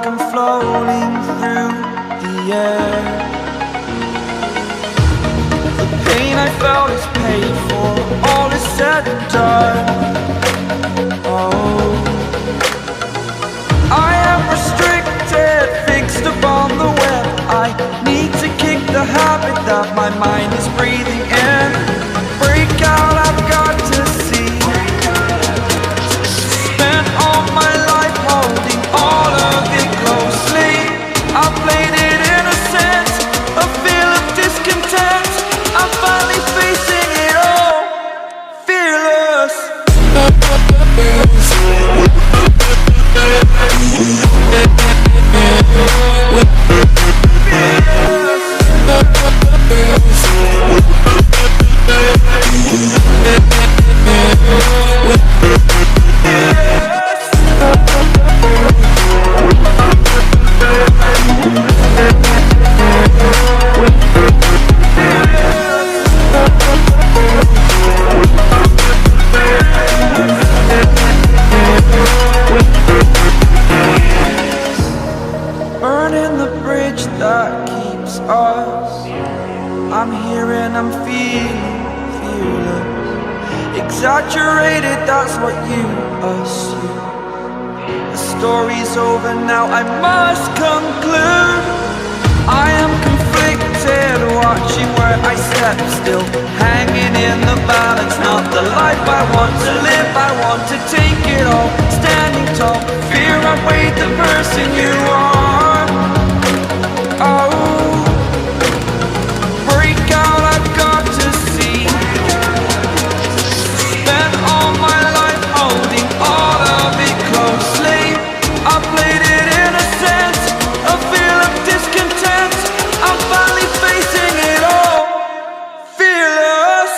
I'm floating through the air. The pain I felt is paid for, all is said and done. Oh, I am restricted, fixed upon the web. I need to kick the habit that my mind is breathing in. Break out, I've got to see. Spent all my life holding all of it closely. I played it innocent, a feel of discontent. I'm finally facing it all, fearless. Burning the bridge that keeps us. I'm here and I'm feeling fearless. Exaggerated, that's what you assume. The story's over now, I must conclude. I am conflicted, watching where I step still, hanging in the balance. Not the life I want to live, I want to take it all. Standing tall, fear outweighed the person you are. Oh, break out, I've got to see. Spent all my life holding all of it closely. I played it innocent, a feel of discontent. I'm finally facing it all, fearless.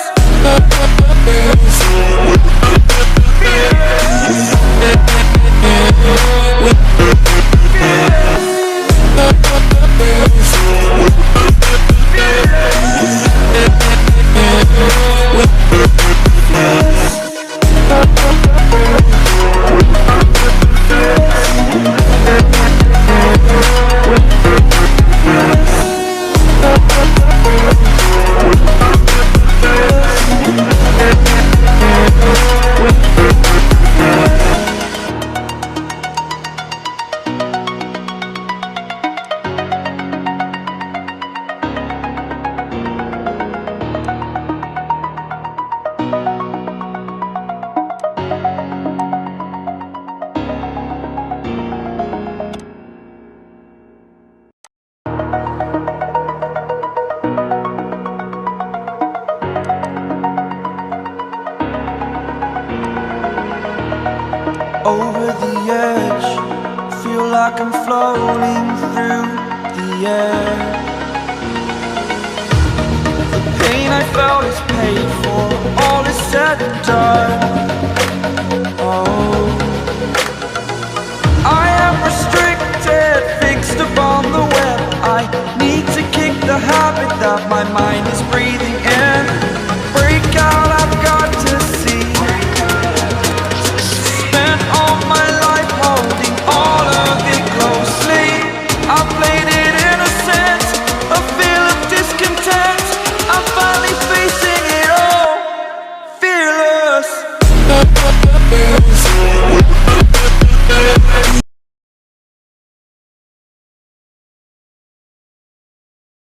Over the edge, feel like I'm floating through the air. The pain I felt is paid for, all is said and done. Oh, I am restricted, fixed upon the web. I need to kick the habit that my mind is breathing in. Break out, I've got to see. Spent all my life holding all of it closely. I played it innocent, a feel of discontent. I'm finally facing it all, fearless.